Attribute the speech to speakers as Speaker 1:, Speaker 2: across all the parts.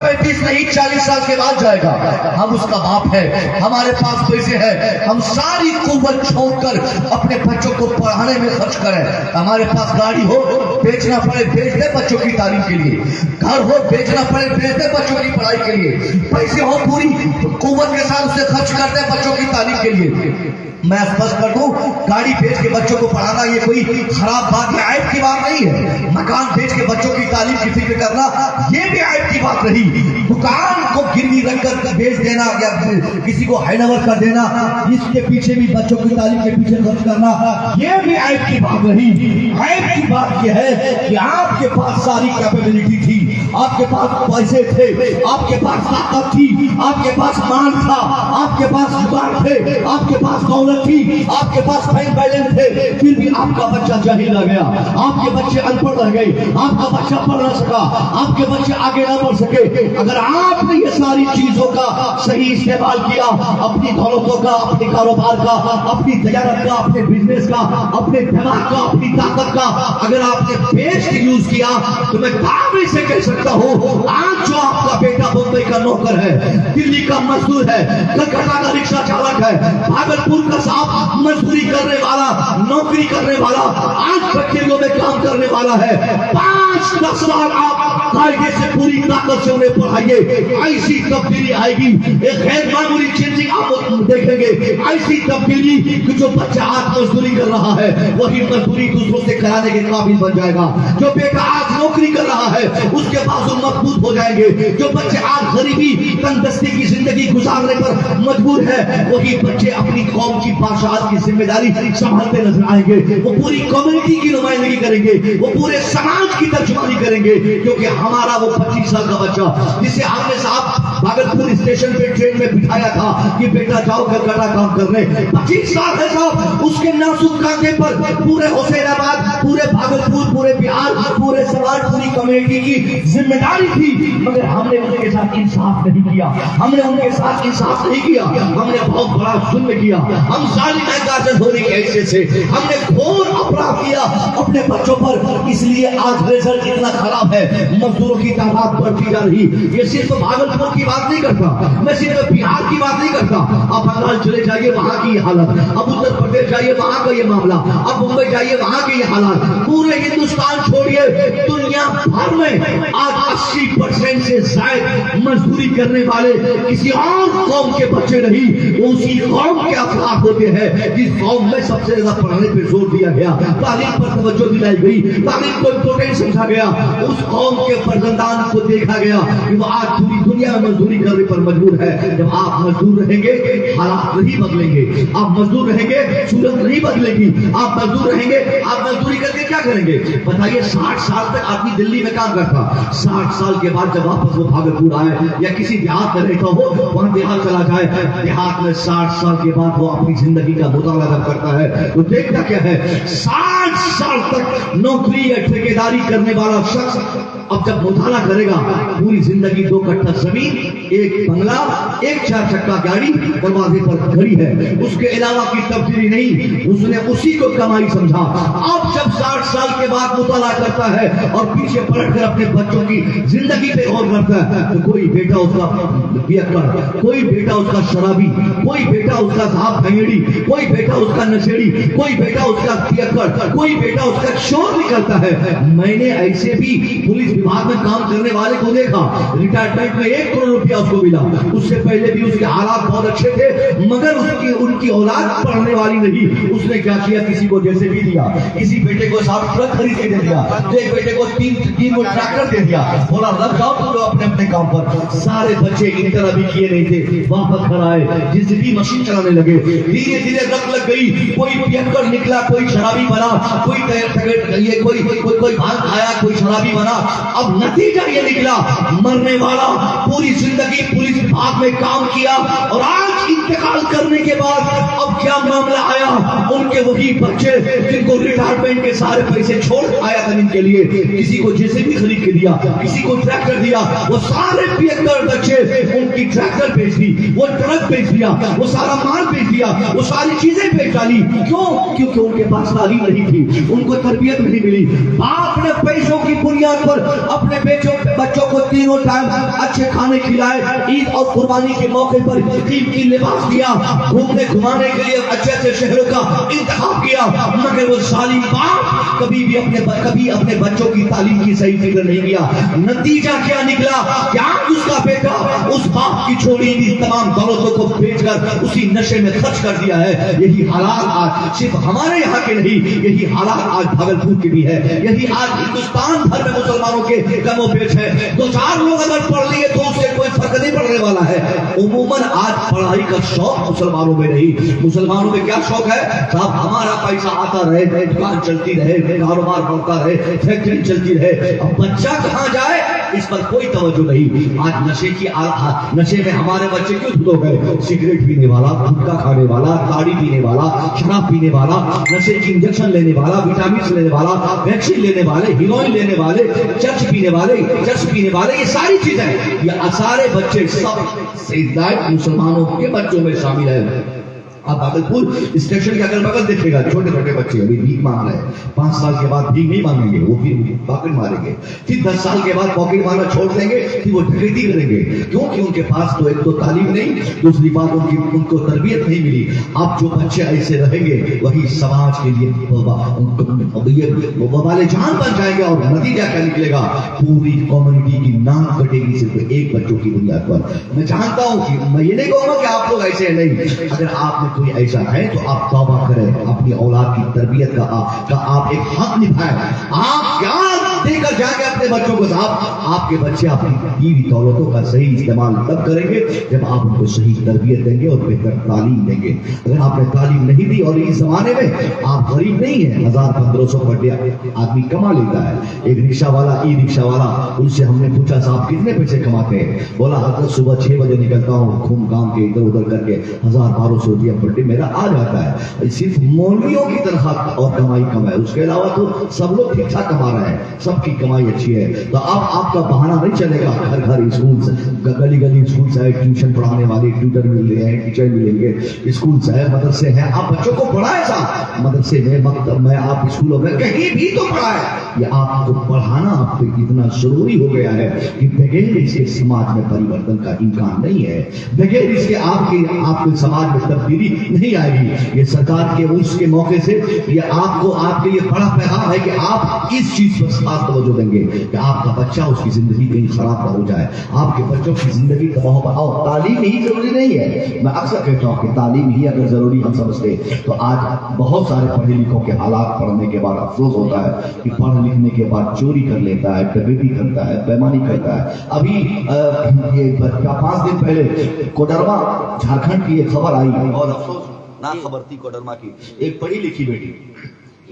Speaker 1: 35 نہیں 40 سال کے بعد جائے گا. ہم اس کا باپ ہے, ہمارے پاس پیسے ہیں, ہم ساری قوت چھوڑ کر اپنے بچوں کو پڑھانے میں خرچ کریں. ہمارے پاس گاڑی ہو بیچنا پڑے بیچ دے بچوں کی تعلیم کے لیے, گھر ہو بیچنا پڑے بیچ دے بچوں کی پڑھائی کے لیے, پیسے ہو پوری قوت کے ساتھ اسے خرچ کر دے بچوں کی تعلیم کے لیے. میں بس کر دوں, گاڑی بیچ کے بچوں کو پڑھانا یہ کوئی خراب بات یا عیب کی بات نہیں ہے. مکان بیچ کے بچوں کی تعلیم کی فکر کرنا یہ بھی عیب کی بات نہیں. دکان کو گروی رکھ کر بیچ دینا یا کسی کو ہینڈ اوور کر دینا, اس کے پیچھے بھی بچوں کی تعلیم کے پیچھے خرچ کرنا یہ بھی عیب کی بات نہیں. عیب کی بات یہ ہے کہ آپ کے پاس ساری کیپیبلٹی تھی, آپ کے پاس پیسے تھے, آپ کے پاس طاقت تھی, آپ کے پاس مان تھا, آپ کے پاس جگاڑ تھے, آپ کے پاس دولت تھی, آپ کے پاس بینک بیلنس تھے, پھر بھی آپ کا بچہ جاہل رہ گیا, آپ کے بچے ان پڑھ رہ گئے, آپ کا بچہ پڑھ نہ سکا, آپ کے بچے آگے نہ بڑھ سکے. اگر آپ نے یہ ساری چیزوں کا صحیح استعمال کیا, اپنی دولتوں کا, اپنے کاروبار کا, اپنی تجارت کا, اپنے بزنس کا, اپنے دماغ کا, اپنی طاقت کا اگر آپ نے بیسٹ یوز کیا, تو میں دعوے سے کہہ سکتا ہوں آج جو آپ کا بیٹا بمبئی کا نوکر ہے, دلی کا مزدور ہے, کلکتہ کا رکشہ چالک ہے, بھاگلپور کا صاحب مزدوری کرنے والا, نوکری کرنے والا, آج فیکٹریوں میں کام کرنے والا ہے, 5-10 سال آپ قاعدے سے پوری طاقت سے انہیں پڑھائیے, ایسی تبدیلی آئے گی, ایک غیر معمولی چینجنگ آپ دیکھیں گے. ایسی تبدیلی کہ جو بچہ آج مزدوری کر رہا ہے وہی مزدوری دوسروں سے کرانے کے قابل بن جائے گا. جو بیٹا آج نوکری کر رہا ہے اس کے بازو مضبوط ہو جائیں گے. جو بچے آج غریبی تنگدستی کی زندگی گزارنے پر مجبور ہے وہی بچے اپنی قوم کی بادشاہت کی ذمہ داری سنبھالتے نظر آئیں گے. وہ پوری کمیونٹی کی نمائندگی کریں گے, وہ پورے سماج کی ترجمانی کریں گے, کیونکہ ہمارا وہ 25 سال کا بچہ جسے آپ نے صاحب بھاگلپور اسٹیشن پہ ٹرین میں بٹھایا تھا کہ بیٹا جاؤ کلکتہ کام کرنے, 25 سال ہے صاحب, اس کے نازک کاندھے پر پورے حسین آباد, پورے بھاگلپور, پورے بہار, پورے سماج, پوری کمیونٹی کی ذمہ داری تھی. مگر ہم نے ان کے ساتھ انصاف نہیں کیا, ہم نے ان کے ساتھ انصاف نہیں کیا, ہم نے بہت بڑا ظلم کیا. ہم ظالم قاصد ہونے کے حیثیت سے ہم نے گھور اپراف کیا اپنے بچوں پر, اس لیے آج رزلٹ اتنا خراب ہے. مزدوروں کی تعداد بڑھتی جا رہی. یہ صرف بھاگلپور کی بات نہیں کرتا, میں صرف بہار کی بات نہیں کرتا, آپ بنگال چلے جائیے وہاں کی یہ حالت, اب اتر پردیش جائیے وہاں کا یہ معاملہ, اب ممبئی جائیے وہاں کے یہ حالات, پورے ہندوستان چھوڑیے دنیا بھر میں آج 80% سے زائد مزدوری کرنے والے کسی اور قوم کے بچے نہیں, اسی قوم کے افراد ہوتے ہیں جس قوم میں سب سے زیادہ پڑھانے پہ زور دیا گیا, تعلیم پر توجہ دلائی گئی, تعلیم کو امپورٹنٹ سمجھا گیا, اس قوم کے فرزندان کو دیکھا گیا کہ وہ آج پوری دنیا میں مزدوری کرنے پر مجبور ہے. جب آپ مزدور رہیں گے حالات نہیں بدلیں گے, آپ مزدور رہیں گے صورت نہیں بدلے گی, آپ مزدور رہیں گے, آپ مزدوری کر کے کیا کریں گے بتائیے. 60 سال تک آدمی دلی میں کام کرتا, 60 سال کے بعد جب واپس وہ بھاگلپور آئے یا کسی دیہات میں رہتا ہو وہاں دیہات چلا جائے, دیہات میں 60 سال کے بعد وہ اپنی زندگی کا مطالعہ کرتا ہے تو دیکھتا کیا ہے, 60 سال تک نوکری یا ٹھیکیداری کرنے والا شخص اب جب مطالعہ کرے گا پوری زندگی 2 کٹھا زمین, ایک بنگلہ, ایک 4 چکا گاڑی دروازے پر کھڑی ہے, اس کے علاوہ کی تبدیلی نہیں, اس نے اسی کو کمائی سمجھا. اب جب 60 سال کے بعد مطالعہ کرتا ہے اور پیچھے پلٹ کر اپنے بچوں کی زندگی پہ غور کرتا ہے تو کوئی بیٹا اس کا بیکڑ, کوئی بیٹا اس کا شرابی, کوئی بیٹا اس کا صاحب بھنگڑی, کوئی بیٹا اس کا نشیڑی, کوئی بیٹا اس کا بیکڑ, کوئی بیٹا اس کا شور نکلتا ہے. میں نے ایسے بھی پولیس وباگ میں کام کرنے والے کو دیکھا, ریٹائرمنٹ میں 1 کروڑ روپیہ اس کو ملا, اس سے پہلے بھی اس کے حالات بہت اچھے تھے, مگر ان کی اولاد پڑھنے والی نہیں. اس نے کیا کیا, کسی کو جیسے بھی دیا, کسی بیٹے کو صاحب ٹرک خرید کے دے دیا, ایک بیٹے کو 3 کو ٹریکٹر دے دیا, بولا رکھ جاؤ تم لوگ اپنے اپنے کام پر. سارے بچے انٹر ابھی کیے نہیں تھے, واپس گھر آئے, جس بھی مشین چلانے لگے, دھیرے دھیرے رکھ لگ گئی, کوئی پیکر نکلا, کوئی شرابی بنا, کوئی بھانگ کھایا, کوئی شرابی بنا. اب نتیجہ یہ نکلا, مرنے والا پوری زندگی پولیس وباگ میں کام کیا اور آج इंतकाल करने के बाद अब क्या मामला आया, उनके वही बच्चे जिनको रिटायरमेंट के सारे पैसे छोड़ आया था इनके लिए, किसी को जेसीबी खरीद के दिया, किसी को ट्रैक्टर दिया, वो सारे पियक्कर बच्चे उनकी ट्रैक्टर बेच दी, वो ट्रक बेच दिया, वो सारा माल बेच दिया, वो सारी चीजें बेच डाली। क्यों? क्योंकि उनके पास तालीम नहीं थी, उनको तरबियत नहीं मिली। बाप ने पैसों की बुनियाद पर अपने बच्चों को तीनों टाइम अच्छे खाने खिलाए, ईद और कुर्बानी के मौके पर कीमती लिबास दिया, घूमने घुमाने के लिए अच्छे अच्छे शहरों का इंतखाब किया, मगर वो जालिम बाप कभी अपने बच्चों की तालीम की सही फिक्र नहीं किया। नतीजा क्या निकला? क्या उसका बेटा उस बाप की छोड़ी हुई तमाम दौलतों को बेचकर उसी नशे में खर्च कर दिया है। यही हालात आज सिर्फ हमारे यहाँ के नहीं, यही हालात आज भागलपुर के भी है, यही आज हिंदुस्तान भर में मुसलमानों के कमो पेश है। दो चार लोग अगर पढ़ लिए तो उससे कोई फर्क नहीं पड़ने वाला है। उमूमन आज पढ़ाई का शौक मुसलमानों में नहीं। मुसलमानों में क्या शौक है? साहब हमारा पैसा आता रहे, दुकान चलती रहे, कारोबार बढ़ता रहे, फैक्ट्री चलती रहे। अब बच्चा कहाँ जाए इस पर कोई तवज्जो नहीं। आज नशे में हमारे बच्चे क्यों धुल गए? सिगरेट पीने वाला, गुटखा खाने वाला, ताड़ी पीने वाला, शराब पीने वाला, नशे की इंजेक्शन लेने वाला, विटामिन लेने वाला, वैक्सीन लेने वाले, हीरोइन लेने वाले, चर्च पीने वाले, ये सारी चीजें, ये सारे बच्चे सब मुसलमानों के बच्चों में शामिल है। आप भागलपुर स्टेशन के अगल बगल देखेगा, छोटे छोटे बच्चे अभी भीख मांग रहे हैं। 5 साल के बाद भीख नहीं मांगेंगे, वो फिर पॉकेट मारेंगे। फिर 10 साल के बाद पॉकेट मारना छोड़ देंगे, फिर वो डकैती करेंगे। क्योंकि उनके पास तो एक तो तालीम नहीं, दूसरी बात उनको तरबियत नहीं मिली। अब जो बच्चे ऐसे रहेंगे वही समाज के लिए वाले जान बन जाएंगे। और नतीजा क्या निकलेगा? पूरी कम्युनिटी की नाक कटेगी सिर्फ एक बच्चों की बुनियाद पर। मैं जानता हूँ कि मैं ये नहीं कहूँगा कि आप लोग ऐसे नहीं, अगर आप कोई ऐसा है तो आप तौबा करें, अपनी औलाद की तरबियत का आप एक हक निभाएं। आप क्या देकर जाएंगे अपने बच्चों को? साहब आपके बच्चे अपनी बीवी दौलतों का सही इस्तेमाल तब करेंगे जब आप उनको सही तरबियत देंगे और बेहतर तालीम देंगे। अगर आपने तालीम नहीं दी, और इस जमाने में आप गरीब नहीं है, 1000-1500 पर डे आदमी कमा लेता है। एक रिक्शा वाला, ई रिक्शा वाला, उनसे हमने पूछा साहब कितने पैसे कमाते हैं? बोला हजरत सुबह 6 बजे निकलता हूँ, घूम घाम के इधर उधर करके 1000-1200 रुपया पर डे मेरा आ जाता है। सिर्फ मौलवियों की तनख्वाह और कमाई कम है, उसके अलावा तो सब लोग ठीक ठाक कमा रहे हैं, सबकी कमाई अच्छी है। तो अब आपका बहाना नहीं चलेगा। घर घर स्कूल, गली गली स्कूल से ट्यूशन पढ़ाने वाले ट्यूटर मिल रहे हैं, टीचर मिलेंगे, स्कूल से मदरसे हैं। आप बच्चों को पढ़ाए साहब, मदरसे में, मकतब में, आप स्कूलों में कहीं भी तो पढ़ाए। ये आपको पढ़ाना आपको इतना जरूरी हो गया है कि बगैर इसके समाज में परिवर्तन का इम्कान नहीं है, बगैर इसके आपके समाज में तब्दीली नहीं आएगी। ये सरकार के उसके मौके से ये आपके लिए बड़ा पैगाम है कि आप इस चीज पर खास तवज्जो देंगे कि आपका बच्चा, उसकी जिंदगी कहीं खराब ना हो जाए, आपके बच्चों की जिंदगी तबाह हो। तालीम ही जरूरी नहीं है, मैं अक्सर कहता हूँ कि तालीम ही अगर जरूरी हम समझते तो आज बहुत सारे पढ़े लिखों के हालात पढ़ने के बाद अफसोस होता है कि पढ़ लिखने के बाद चोरी कर लेता है, डकैती करता है, बेईमानी करता है। अभी 5 दिन पहले कोडरमा झारखंड की एक खबर आई, और अफसोस ना खबर थी कोडरमा की। एक पढ़ी लिखी बेटी,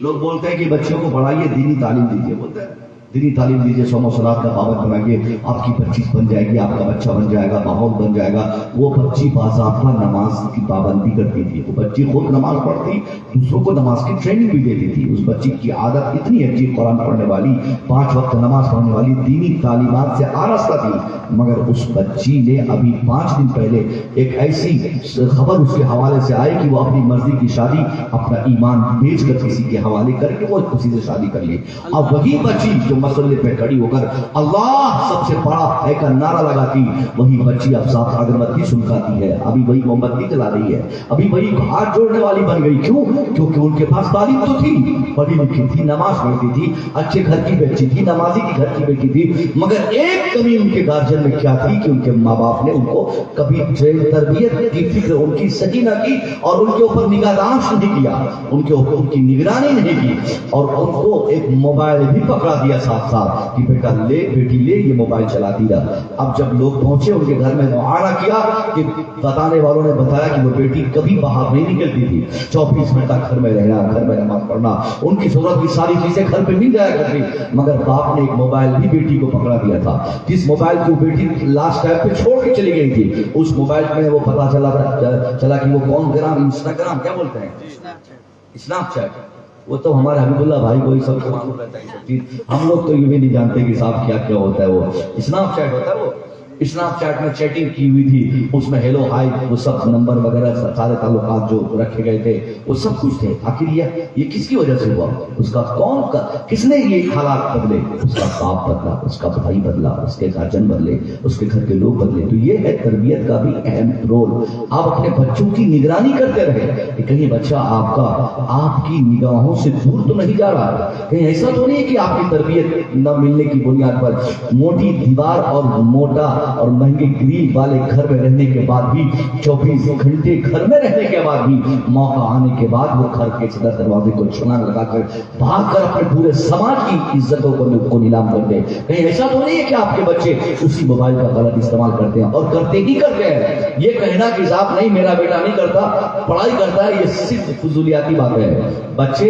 Speaker 1: लोग बोलते हैं कि बच्चों को पढ़ाइए, दीनी तालीम दीजिए, बोलते हैं दीनी तालीम दीजिए, सोमो सलात का पाबंद बनाइए, आपकी बच्ची बन जाएगी, आपका बच्चा बन जाएगा, माहौल बन जाएगा। वो बच्ची बाज़ाब्ता नमाज की पाबंदी करती थी, वो बच्ची खुद नमाज पढ़ती, दूसरों को नमाज की ट्रेनिंग भी देती थी। उस बच्ची की आदत इतनी अच्छी, कुरान पढ़ने वाली, 5 वक्त नमाज पढ़ने वाली, दीनी तालीमात से आरास्ता थी। मगर उस बच्ची ने अभी 5 दिन पहले एक ऐसी खबर उसके हवाले से आई कि वो अपनी मर्जी की शादी, अपना ईमान बेच कर किसी के हवाले करके वो उसी से शादी कर ली। अब वही बच्ची जो मसले पे खड़ी होकर अल्लाह सबसे बड़ा है का नारा लगाती, वही बच्ची अब साथ अगरबत्ती सुलगाती है, अभी वही मोमबत्ती जला रही है, अभी वही हाथ जोड़ने वाली बन गई। क्यों? क्योंकि उनके पास तालीम तो थी, पढ़ी लिखी थी, नमाज पढ़ती थी, अच्छे घर की बच्ची थी, नमाजी की घर की बेटी थी। मगर एक कमी उनके गार्जियन में क्या थी कि उनके माँ बाप ने उनको कभी तरबियत की फिक्र उनकी सही न की, और उनके ऊपर निगाहदाश्त नहीं किया, उनके ऊपर उनकी निगरानी नहीं की, और उनको एक मोबाइल भी पकड़ा दिया साथ साथ कि बेटा ले, बेटी ले, ये मोबाइल चलाती रहा। अब जब लोग पहुंचे उनके घर में मुआयना किया कि बताने वालों ने बताया कि वो बेटी कभी बाहर नहीं निकलती थी, 24 घंटा घर में रहना, घर में नमाज पढ़ना, उनकी जरूरत की सारी चीजें घर पे मिल जाया करती, मगर बाप ने एक मोबाइल भी बेटी को पकड़ा दिया था। जिस मोबाइल को बेटी लास्ट टाइम पे छोड़ के चली गई थी, उस मोबाइल में वो पता चला कि वो कौन ग्राम, इंस्टाग्राम क्या बोलते हैं, स्नैपचैट, वो तो हमारे हबीबुल्लाह भाई को ही सब मालूम रहता है सब चीज। हम लोग तो ये भी नहीं जानते कि साहब क्या क्या होता है। वो स्नैपचैट होता है, वो स्नैपचैट में चैटिंग की हुई थी, उसमें हेलो हाय वो सब नंबर वगैरह सारे ताल्लुकात जो रखे गए थे वो सब कुछ थे। आखिर ये किसकी वजह से हुआ, उसका किसने ये हालात बदले, उसका बाप बदला, उसका भाई बदला, उसके गार्जियन बदले, उसके घर के लोग बदले। तो ये है तरबियत का भी अहम रोल। आप अपने बच्चों की निगरानी करते रहे कि कहीं बच्चा आपकी निगाहों से दूर तो नहीं जा रहा, कहीं ऐसा तो नहीं है कि आपकी तरबियत न मिलने की बुनियाद पर मोटी दीवार और मोटा और महंगे ग्रिल वाले घर में रहने के बाद भी, 24 घंटे घर में रहने के बाद भी, मौका आने के बाद वो घर के सदर दरवाजे को छलांग लगाकर भागकर अपने पूरे समाज की इज्जतों को नीलाम कर दे। कहीं ऐसा तो नहीं है कि आपके बच्चे उसी मोबाइल का गलत इस्तेमाल करते हैं, और करते ही करते हैं। ये कहना कि साहब नहीं मेरा बेटा नहीं करता, पढ़ाई करता है, ये सिर्फ फुजूलियाती बात है। बच्चे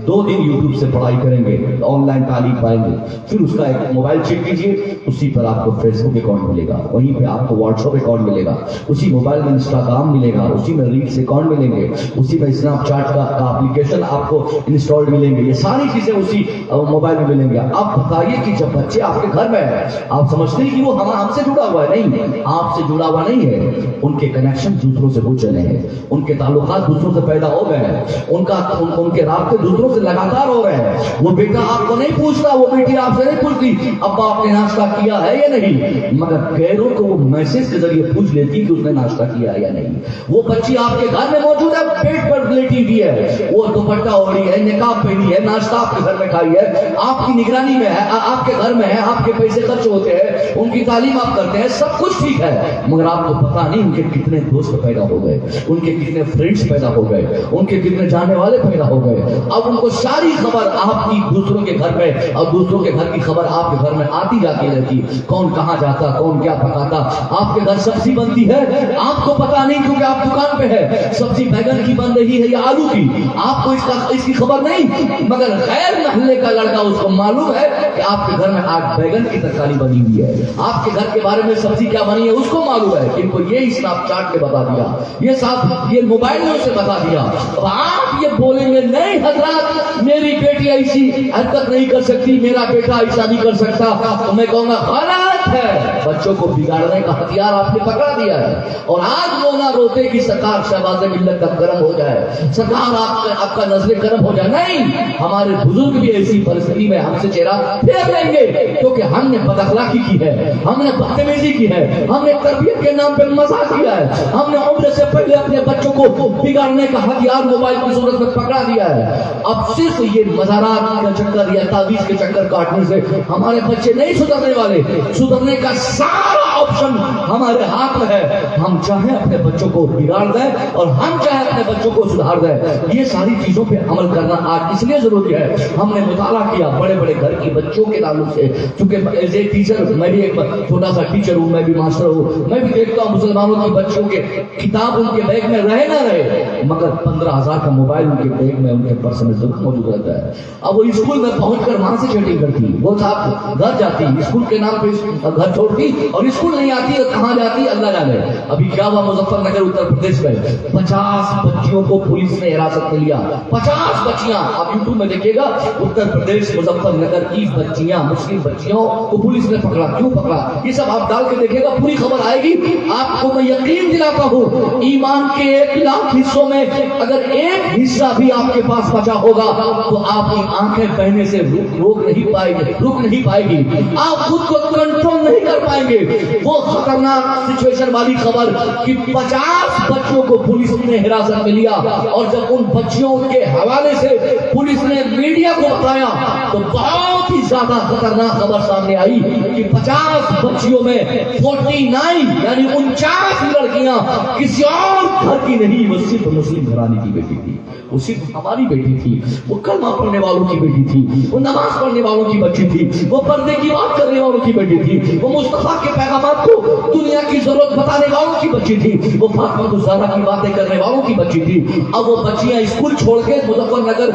Speaker 1: 2 दिन यूट्यूब से पढ़ाई करेंगे, ऑनलाइन तालीम पाएंगे, फिर उसका एक मोबाइल चेक कीजिए, उसी पर आपको फेसबुक अकाउंट मिलेगा, वहीं पे आपको व्हाट्सएप अकाउंट मिलेगा, उसी मोबाइल में इंस्टाग्राम मिलेगा, उसी में रील्स अकाउंट मिलेंगे, उसी में स्नैपचैट का एप्लीकेशन आपको इंस्टॉल्ड मिलेंगे। ये सारी चीजें उसी मोबाइल में मिलेंगे। अब बताइए कि जब बच्चे आपके घर में है, आप समझते हैं कि वो हमसे जुड़ा हुआ है, नहीं, आपसे जुड़ा हुआ नहीं है। उनके कनेक्शन दूसरों से हो चले हैं, उनके ताल्लुकात दूसरों से पैदा हो गए हैं, उनके राब्ते दूसरों से लगातार हो रहे हैं। वो बेटा आपको नहीं पूछता, वो बेटी आपसे नहीं पूछती अब्बा आपने नाश्ता किया है या नहीं, मगर गैरों को वो मैसेज के जरिए पूछ लेती कि उसने नाश्ता किया या नहीं। वो बच्ची आपके घर में मौजूद है, पेट पर लेटी हुई है, वो दुपट्टा ओढ़ी है, निकाब पहनी है, नाश्ता आपके घर में खाई है, आपकी निगरानी में है, आपके घर में है, आपके पैसे खर्च होते हैं, उनकी तालीम आप करते हैं, सब कुछ ठीक है, मगर आपको पता नहीं उनके कितने दोस्त पैदा हो गए, उनके कितने फ्रेंड्स पैदा हो गए, उनके कितने जाने वाले पैदा हो गए। अब उनको सारी खबर आपकी दूसरों के घर में, और दूसरों के घर की खबर आपके घर में आती जाती रहती, कौन कहाँ जाता, कौन क्या पकाता। आपके घर सब्जी बनती है, आपको पता नहीं क्योंकि आप दुकान पे है, सब्जी बैगन की बन रही है या आलू की, आपको इसकी खबर नहीं, मगर गैर महल्ले का लड़का उसको मालूम है कि आपके घर में आज बैगन की तरकारी बनी हुई है, आपके घर के बारे में सब्जी क्या बनी है उसको मालूम है, किनको ये स्नैपचैट ने बता दिया, ये साथ ये मोबाइल ने उसे बता दिया। अब आप ये बोलेंगे नहीं हजरत मेरी बेटी ऐसी हरकत नहीं कर सकती, मेरा बेटा ऐसा नहीं कर सकता, तो मैं कहूंगा गलत है। बच्चों को बिगाड़ने का हथियार आपने पकड़ा दिया है, और आज रोना रोते कि सरकार शहबाज मिल्लत का करम हो जाए, सरकार आपका नजर करम हो जाए। नहीं, हमारे बुजुर्ग भी ऐसी परिस्थिति में हमसे चेहरा फेर लेंगे, क्योंकि हमने बदअखलाकी की है, हमने बदतमीजी की है, हमने तरबियत के नाम पर मजाक किया है, हमने उम्र से पहले अपने बच्चों को बिगाड़ने का हथियार मोबाइल की सूरत में पकड़ा दिया है। अब सिर्फ ये मज़ारात का चक्कर या तावीज के चक्कर काटने से हमारे बच्चे नहीं सुधरने वाले, सुधरने का सारा ऑप्शन हमारे हाथ में है। हम चाहे अपने बच्चों को बिगाड़ दें और हम चाहे अपने बच्चों को सुधार दें। ये सारी चीजों पे अमल करना आज इसलिए जरूरी है। हमने मुताला किया बड़े बड़े घर के बच्चों के ताल्लुक से, चूंकि एज ए टीचर, मैं भी एक छोटा सा टीचर हूँ, मैं भी मास्टर हूँ, मैं भी देखता हूँ मुसलमानों के बच्चों के किताब उनके बैग में रहे ना रहे, मगर 15,000 का मोबाइल उनके बैग में, उनके पर्स में जरूर मौजूद रहता है। अब वो स्कूल में पहुंचकर वहां से चैटिंग करती, वो साहब घर जाती, स्कूल के नाम पे घर छोड़ती और स्कूल नहीं आती, कहाँ जाती अल्लाह जाने। अभी क्या हुआ मुजफ्फरनगर उत्तर प्रदेश में, 50 बच्चियों को पुलिस ने हिरासत में लिया। 50 बच्चियां, आप यूट्यूब में देखिएगा, उत्तर प्रदेश मुजफ्फरनगर की बच्चियां, मुस्लिम बच्चियों को पुलिस ने पकड़ा। क्यों पकड़ा, ये सब आप डाल के देखिएगा, पूरी खबर आएगी आपको। मैं यकीन दिलाता हूँ, ईमान के 1 लाख हिस्सों में अगर एक हिस्सा भी आपके पास बचा होगा तो आपकी आंखें बहने से रुक नहीं पाएगी, आप खुद को कंट्रोल नहीं कर पाएंगे। वो खतरनाक دردناک سچویشن والی خبر کہ 50 بچوں کو پولیس نے حراست میں لیا، اور جب ان بچیوں کے حوالے سے پولیس نے میڈیا کو بتایا تو بہت ہی زیادہ خطرناک خبر سامنے آئی کہ 50 بچیوں میں 49 یعنی 49 لڑکیاں کسی اور گھر کی نہیں، وہ صرف مسلم گھرانے کی بیٹی تھی، وہ صرف ہماری بیٹی تھی، وہ کلمہ پڑھنے والوں کی بیٹی تھی، وہ نماز پڑھنے والوں کی بچی تھی، وہ پردے کی بات کرنے والوں کی بیٹی تھی، وہ مصطفیٰ کے پیغامات کو دنیا کی ضرورت بتانے والوں کی بچی تھی، وہ فاطمہ الزہرا کی باتیں کرنے والوں کی بچی تھی۔ اب وہ بچیاں اسکول چھوڑ کے مظفر نگر،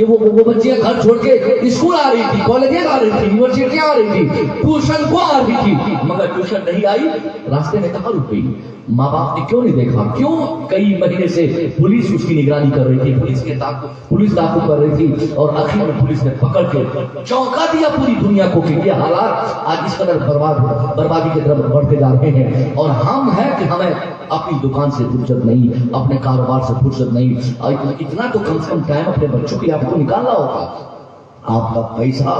Speaker 1: وہ بچیاں گھر چھوڑ کے اسکول آ رہی تھی، کالجز آ رہی تھی، یونیورسٹیاں آ رہی تھی، ٹیوشن کو آ رہی تھی، مگر ٹیوشن نہیں آئی، راستے میں کہاں رک گئی؟ ماں باپ نے کیوں نہیں دیکھا؟ کیوں کئی مہینے سے پولیس اس کی نگرانی کر رہی تھی، پولیس ڈاکو کر رہی تھی، اور آخر میں پولیس نے پکڑ کے چونکا دیا پوری دنیا کو کہ یہ حالات آج اس قدر بربادی کی طرف بڑھتے جا رہے ہیں، اور ہم ہیں کہ ہمیں اپنی دکان سے فرصت نہیں، اپنے کاروبار سے فرصت نہیں، اتنا تو کم سے کم ٹائم اپنے بچوں کے آپ کو نکالنا ہوگا۔ آپ کا پیسہ،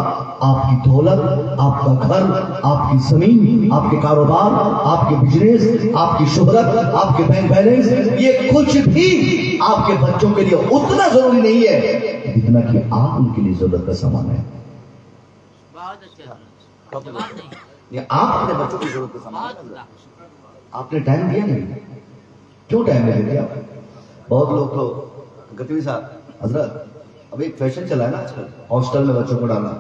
Speaker 1: آپ کی دولت، آپ کا گھر، آپ کی زمین، آپ کے کاروبار، آپ کے بزنس، آپ کی شہرت، آپ کے بینک بیلنس، یہ کچھ بھی آپ کے بچوں کے لیے اتنا ضروری نہیں ہے جتنا کہ آپ ان کے لیے ضرورت کا سامان ہے۔ آپ اپنے بچوں کی ضرورت کا سامان ہے۔ آپ نے ٹائم دیا نہیں، کیوں ٹائم نہیں دیا؟ بہت لوگ تو گتوی صاحب حضرت اب ایک فیشن چلا ہے نا آج کل ہاسٹل میں بچوں کو ڈالنا،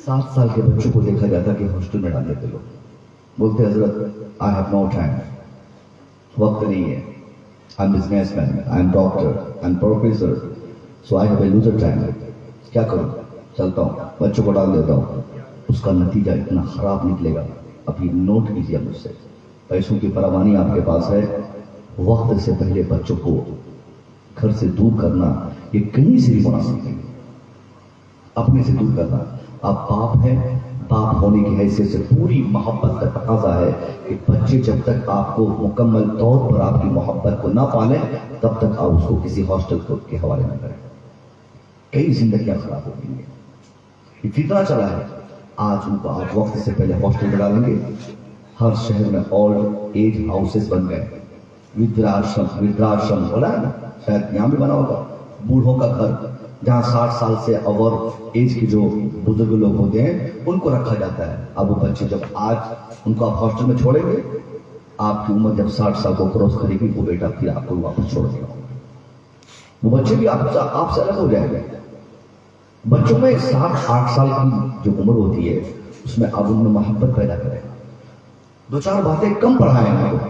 Speaker 1: 7 سال کے بچوں کو دیکھا جاتا کہ ہاسٹل میں ڈال دیتے لوگ، بولتے حضرت آئی ہیو نو ٹائم، وقت نہیں ہے، I am business man, I am doctor, I am professor, so I have a loser time, کیا کروں، چلتا ہوں بچوں کو ڈال دیتا ہوں۔ اس کا نتیجہ اتنا خراب نکلے گا۔ ابھی نوٹ کیجیے مجھ سے، پیسوں کی فراوانی آپ کے پاس ہے، وقت سے پہلے بچوں کو گھر سے دور کرنا یہ کہیں سے بھی مناسب نہیں، اپنے سے دور کرنا۔ آپ باپ ہیں، باپ ہونے کی حیثیت سے پوری محبت کا تقاضا ہے کہ بچے جب تک آپ کو مکمل طور پر آپ کی محبت کو نہ پالیں تب تک آپ اس کو کسی ہاسٹل کے حوالے نہ کریں۔ کئی زندگیاں خراب ہو گئی ہیں، یہ فتنہ چلا ہے۔ آج ان کو آپ وقت سے پہلے ہاسٹل میں ڈالیں گے، ہر شہر میں اولڈ ایج ہاؤسز بن گئے، ودراشرم بولا ہے نا، شاید یہاں بھی بنا ہوگا، بوڑھوں کا گھر جہاں 60 سال سے اوور ایج کے جو بزرگ لوگ ہوتے ہیں ان کو رکھا جاتا ہے۔ اب وہ بچے جب آج ان کو آپ ہاسٹل میں چھوڑیں گے، آپ کی عمر جب 60 سال کو کراس کرے گی وہ بیٹا پھر آپ کو واپس چھوڑ دے گا، وہ بچے بھی آپ سے الگ ہو جائے گا۔ بچوں میں 7-8 سال کی جو عمر ہوتی ہے اس میں آپ ان میں محبت پیدا کریں، 2-4 باتیں کم پڑھائیں ان کو،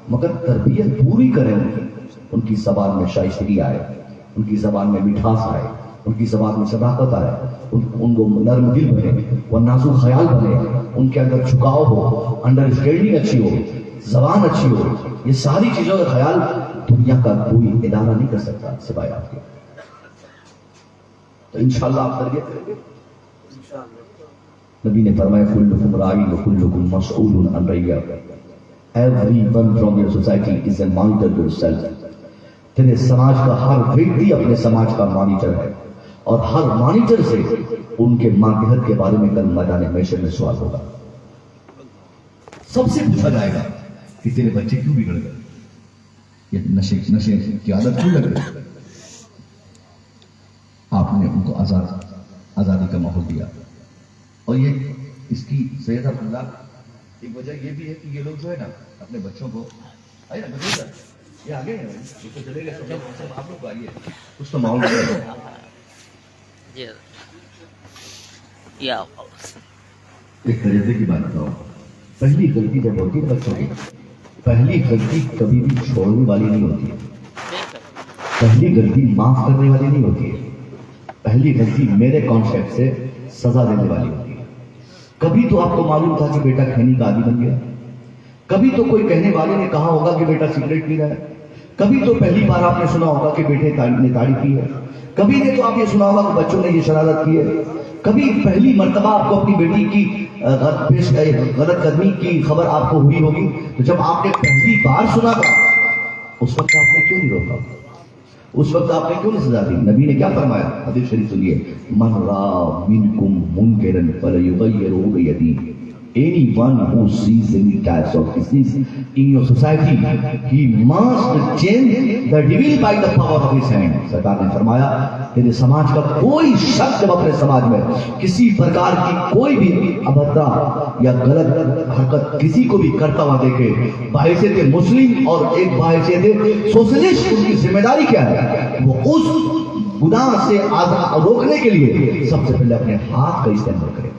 Speaker 1: مگر تربیت پوری کریں ان کی زبان میں شائستگی آئے، ان کی زبان میں مٹھاس آئے، ان کی زبان میں صداقت آئے، ان کو نرم دل بنے، وہ نازک خیال بنے، ان کے اندر جھکاؤ ہو، انڈرسٹینڈنگ اچھی ہو، زبان اچھی ہو۔ یہ ساری چیزوں کا خیال دنیا کا کوئی ادارہ نہیں کر سکتا سوائے آپ کے۔ تو انشاءاللہ آپ تربیت کریں گے۔ نبی نے فرمایا کلکم راعی وکلکم مسئول عن رعیتہ، everyone from your society is a monitor to yourself۔ تیرے سماج کا ہر ویکتی اپنے سماج کا مانیٹر ہے، اور ہر مانیٹر سے ان کے ماتحت کے بارے میں کل میدان محشر میں سوال ہوگا۔ سب سے پوچھا جائے گا کہ تیرے بچے کیوں بگڑ گئے، یہ نشے کی عادت کیوں لگ گئی؟ آپ نے ان کو آزادی کا ماحول دیا، اور یہ اس کی سید عبداللہ ایک وجہ یہ بھی ہے کہ یہ لوگ جو ہے نا اپنے بچوں کو آئیے نا بتائیے نا، یہ آگے ہیں یہ تو چلے گئے سب آپ لوگ آئیے کچھ تو ماحول ایک تجربے کی بات بتاؤ۔ پہلی غلطی جب ہوتی ہے بچوں کی، پہلی غلطی کبھی بھی چھوڑنے والی نہیں ہوتی ہے، پہلی غلطی معاف کرنے والی نہیں ہوتی ہے، پہلی غلطی میرے کانسیپٹ سے سزا دینے والی ہوتی ہے۔ کبھی تو آپ کو معلوم تھا کہ بیٹا کھینی کا عادی بن گیا، کبھی تو کوئی کہنے والے نے کہا ہوگا کہ بیٹا سگریٹ پی رہا ہے، کبھی تو پہلی بار آپ نے سنا ہوگا کہ بیٹے نے تاڑی پی ہے، کبھی نے تو آپ یہ سنا ہوگا کہ بچوں نے یہ شرارت کی ہے، کبھی پہلی مرتبہ آپ کو اپنی بیٹی کی غلط قدمی کی خبر آپ کو ہوئی ہوگی، تو جب آپ نے پہلی بار سنا تھا اس وقت آپ نے کیوں نہیں روکا، اس وقت آپ نے کیوں نہیں سزا دی؟ نبی نے کیا فرمایا؟ حدیث شریف سنیے، من را منکم منکرا فلیغیرہ بیدیہ، anyone who sees any types of disease in your society, he must change the devil by the power of his hand. सरकार ने फरमाया तेरे समाज का कोई शख्स जब अपने समाज में किसी प्रकार की कोई भी अभद्रा या गलत हरकत किसी को भी करता हुआ देखे, बाहिसियत मुस्लिम और एक बाहिसियत सोशलिस्ट, उनकी जिम्मेदारी क्या है? वो उस गुनाह से रोकने के लिए सबसे पहले अपने हाथ का इस्तेमाल करे।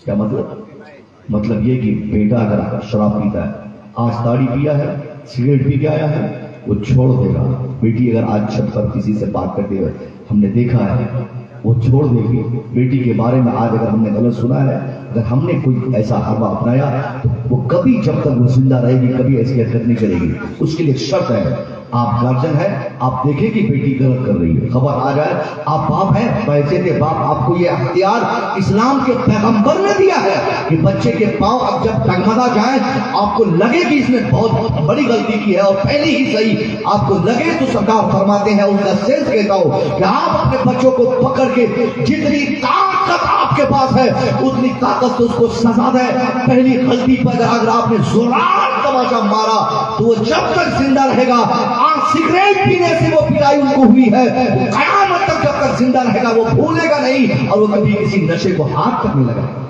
Speaker 1: क्या मतलब ये कि बेटा अगर शराब पीता है, आज ताड़ी पिया है, सिगरेट पी के आया है, वो छोड़ देगा। बेटी अगर आज छत पर किसी से बात करते हुए हमने देखा है, वो छोड़ देगी। बेटी के बारे में आज अगर हमने गलत सुना है, अगर हमने कोई ऐसा हरवा अपनाया तो वो कभी, जब तक वो जिंदा रहेगी, कभी ऐसी हरकत नहीं करेगी। उसके लिए शर्त है, आप गार्जियन है, आप देखें कि बेटी गलत कर रही है, खबर आ जाए, आप बाप हैं, बहसीयत बाप आपको ये अख्तियार इस्लाम के पैगंबर ने दिया है कि बच्चे के पांव अब जब टगमगा जाए, आपको लगे कि इसने बहुत बड़ी गलती की है और पहले ही सही आपको लगे, तो सरकार फरमाते हैं, उसका सेंस कहता हो कि आप अपने बच्चों को पकड़ के जितनी ताकत आपके पास है उतनी ताकत से उसको सजा दे। पहली गलती पर अगर आपने जोरदार तमाचा मारा तो वो जब तक जिंदा रहेगा, आज सिगरेट पीने से वो पिटाई उनको हुई है, वो कयामत तक जब तक जिंदा रहेगा वो भूलेगा नहीं और वो कभी किसी नशे को हाथ तक नहीं लगाएगा।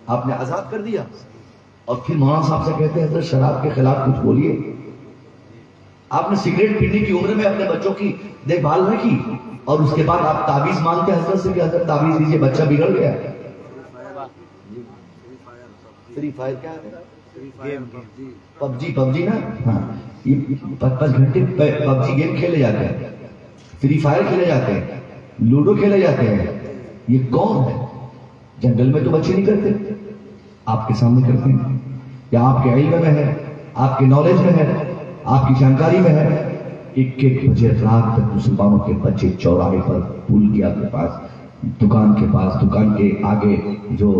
Speaker 1: आपने आजाद कर दिया और फिर मौलाना साहब से कहते हैं शराब के खिलाफ कुछ बोलिए। आपने सिगरेट पीने की उम्र में अपने बच्चों की देखभाल नहीं की और उसके बाद आप ताबीज मांगते हैं हजरत से कि हजरत ताबीज दीजिए, बच्चा बिगड़ गया। फ्री फायर क्या है? पबजी ना, हाँ, ये 5 घंटे पबजी गेम खेले जाते हैं, फ्री फायर खेले जाते हैं, लूडो खेले जाते हैं। ये कौन है? जंगल में तो बच्चे नहीं करते, आपके सामने करते हैं, या आपके इल्म में है, आपके नॉलेज में है, आपकी जानकारी में है। 1-1 बजे रात तक मुसलमानों के बच्चे चौराहे पर, पुल के आपके पास, दुकान के पास, दुकान के आगे जो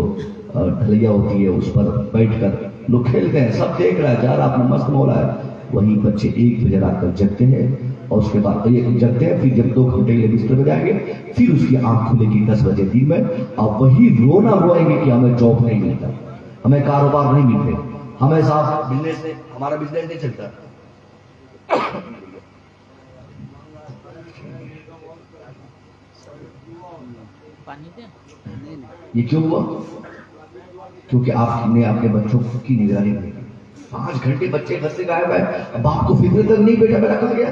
Speaker 1: ढलैया होती है उस पर बैठकर लोग खेलते हैं, सब देख रहा है, जा रहा अपना मस्त मौला है। वही बच्चे 1 बजे रात तक जगते हैं और उसके बाद जगते हैं, फिर जब 2 घंटे के लिए बिस्तर में जाएंगे, फिर उसकी आंख खुलेगी 10 बजे दिन में, और वही रोना रोएंगे कि हमें जॉब नहीं मिलता, हमें कारोबार नहीं मिलते, हमें साहब बिजनेस से, हमारा बिजनेस नहीं चलता। ये क्यों हुआ? क्योंकि आपने अपने बच्चों की निगरानी नहीं की। 5 घंटे बच्चे घर से गायब है, बाप को फिक्र तक नहीं, बेटा मेरा कहाँ गया,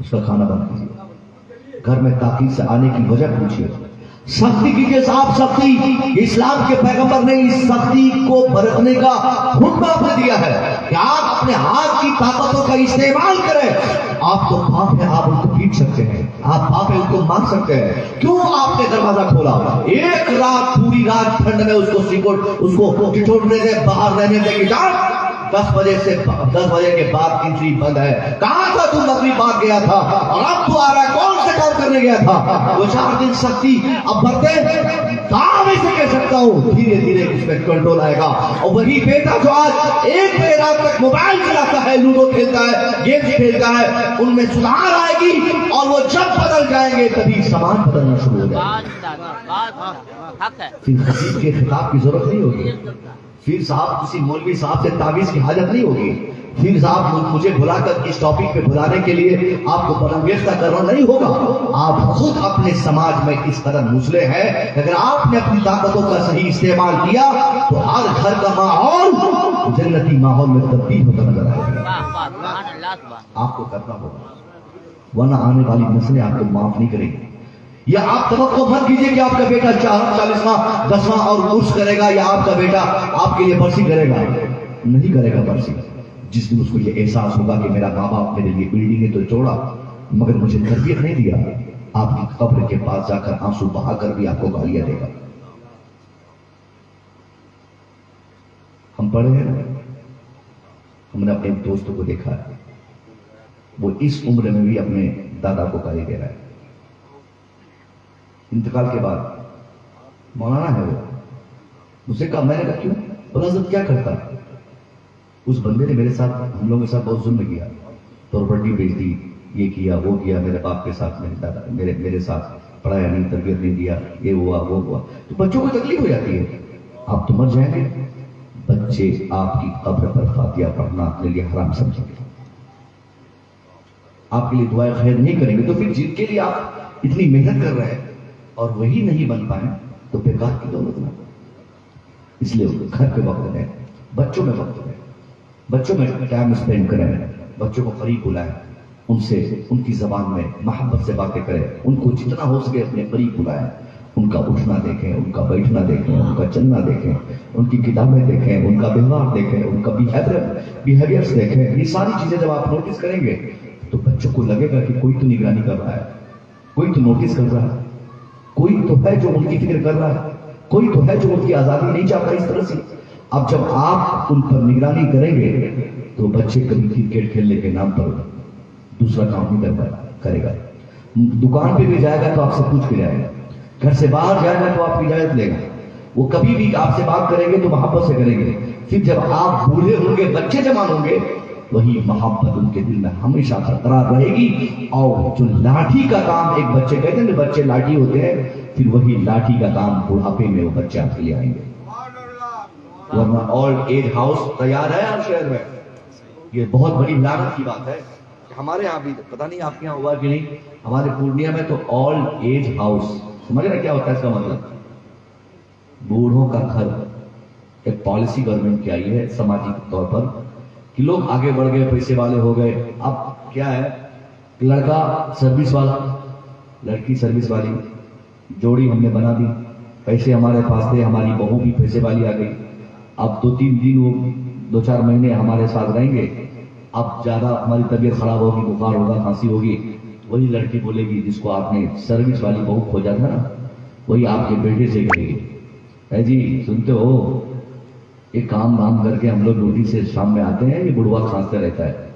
Speaker 1: उसका खाना बंद कीजिए, घर में ताकीद से आने की वजह पूछिए, सख्ती कीजिए साहब, सख्ती। इस्लाम के पैगंबर ने इस सख्ती को बरतने का हुक्म आपने दिया है कि आप अपने हाथ की ताकतों का इस्तेमाल करें। आप तो बाप है, आप उनको पीट सकते हैं, आप बाप है, उनको मार सकते हैं, क्यों आपने दरवाजा खोला? एक रात, पूरी रात ठंड में उसको सिकोड़, उसको टिटोड़ने दे, बाहर रहने दे कि 10 बजे के बाद एंट्री बंद है। कहाँ था तू? नकली बात गया था और अब तू आ रहा है, कौन से काम करने गया था? 2-4 दिन सख्ती अब बढ़ते काम ऐसे कह सकता हूँ, धीरे धीरे उसमें कंट्रोल आएगा। और वही बेटा जो आज 1 बजे रात तक मोबाइल चलाता है, लूडो खेलता है, गेम खेलता है, उनमें सुधार आएगी और वो जब बदल जाएंगे तभी समाज बदलना शुरू हो जाएगा। फिर खतीब के खिताब की जरूरत नहीं होगी, फिर साहब किसी मौलवी साहब से तावीज की हाजत नहीं होगी, फिर साहब मुझे बुलाकर इस टॉपिक पे बुलाने के लिए आपको बरंगेज़ करना नहीं होगा। आप खुद अपने समाज में इस कदर मुसले हैं, अगर आपने अपनी ताकतों का सही इस्तेमाल किया तो हर घर का माहौल जन्नती माहौल में तब्दील होता नजर आएगा। आपको करना होगा, वरना आने वाली नस्लें आपको माफ नहीं करेगी। या आप तवक्को मत कीजिए कि आपका बेटा 40वां 10वां और उर्स करेगा, या आपका बेटा आपके लिए बरसी करेगा, नहीं करेगा बरसी। जिस दिन उसको ये एहसास होगा कि मेरा माँ बाप मेरे लिए बिल्डिंग तो तोड़ा मगर मुझे तरबियत नहीं दिया, आपकी कब्र के पास जाकर आंसू बहाकर भी आपको गालियां देगा। हम पढ़े हैं, हमने अपने दोस्तों को देखा है, वो इस उम्र में भी अपने दादा को गाली दे रहा है। इंतकाल के बाद मौलाना है वो, मुझसे कहा, मैंने कहा क्यों? बोला सब क्या करता? उस बंदे ने मेरे साथ, हम लोगों के साथ बहुत जुल्म किया, प्रॉपर्टी बेच दी, ये किया वो किया, मेरे बाप के साथ, मेरे दादा मेरे साथ پڑھایا نہیں, تربیت نہیں دیا, یہ ہوا وہ ہوا, تو بچوں کو تکلیف ہو جاتی ہے. آپ تو مر جائیں گے, بچے آپ کی قبر پر فاتحہ پڑھنا اپنے لیے حرام سمجھیں گے, آپ کے لیے دعائیں خیر نہیں کریں گے. تو پھر جن کے لیے آپ اتنی محنت کر رہے ہیں اور وہی نہیں بن پائے تو بیکار کی دولت نہ. اس لیے گھر پہ وقت دیں, بچوں میں وقت دیں, بچوں میں ٹائم اسپینڈ کریں, بچوں کو قریب بلائیں, ان سے ان کی زبان میں محبت سے باتیں کریں, ان کو جتنا ہو سکے اپنے قریب بلائیں, ان کا اٹھنا دیکھیں, ان کا بیٹھنا دیکھیں, ان کا چلنا دیکھیں, ان کی کتابیں دیکھیں, ان کا ویوہار دیکھیں, ان کا بیہیویئرس دیکھیں. یہ ساری چیزیں جب آپ نوٹس کریں گے تو بچوں کو لگے گا کہ کوئی تو نگرانی کر رہا ہے, کوئی تو نوٹس کر رہا ہے, کوئی تو ہے جو ان کی فکر کر رہا ہے, کوئی تو ہے جو ان کی آزادی نہیں چاہتا اس طرح سے. اب جب آپ ان پر نگرانی کریں گے تو بچے کبھی کرکٹ کھیلنے کے نام پر دوسرا کام نہیں کرے گا. دکان پہ بھی جائے گا تو آپ سے پوچھ کے جائے گا, گھر سے باہر جائے گا تو آپ کی اجازت لے گا, وہ کبھی بھی آپ سے بات کریں گے تو محبت سے کریں گے. پھر جب آپ بوڑھے ہوں گے, بچے جوان ہوں گے, وہی محبت ان کے دل میں ہمیشہ برقرار رہے گی. اور جو لاٹھی کا کام ایک بچے کہتے ہیں بچے لاٹھی ہوتے ہیں, پھر وہی لاٹھی کا کام بڑھاپے میں وہ بچے آپ کے لیے آئیں گے. ورنہ اولڈ ایج ہاؤس تیار ہے ہر شہر میں. یہ بہت بڑی لعنت کی بات ہے. ہمارے یہاں بھی پتہ نہیں آپ کے یہاں ہوا کہ نہیں, ہمارے پورنیہ میں تو اولڈ ایج ہاؤس, سمجھ رہے کیا ہوتا ہے اس کا مطلب؟ بوڑھوں کا گھر. ایک پالیسی گورنمنٹ کی آئی ہے سماجی طور پر کہ لوگ آگے بڑھ گئے, پیسے والے ہو گئے. اب کیا ہے, لڑکا سروس والا, لڑکی سروس والی, جوڑی ہم نے بنا دی, پیسے ہمارے پاس تھے, ہماری بہو بھی پیسے والی آ گئی. اب 2-3 دن وہ 2-4 مہینے ہمارے ساتھ رہیں گے. اب زیادہ ہماری طبیعت خراب ہوگی, بخار ہوگا, کھانسی ہوگی, وہی لڑکی بولے گی جس کو آپ نے سروس والی بہو کھوجا تھا نا, وہی آپ کے بیٹے سے کہے گی, اے جی سنتے ہو, ایک کام کر کے ہم لوگ ڈیوٹی سے شام میں آتے ہیں, یہ بڑھوا کھانستا رہتا ہے,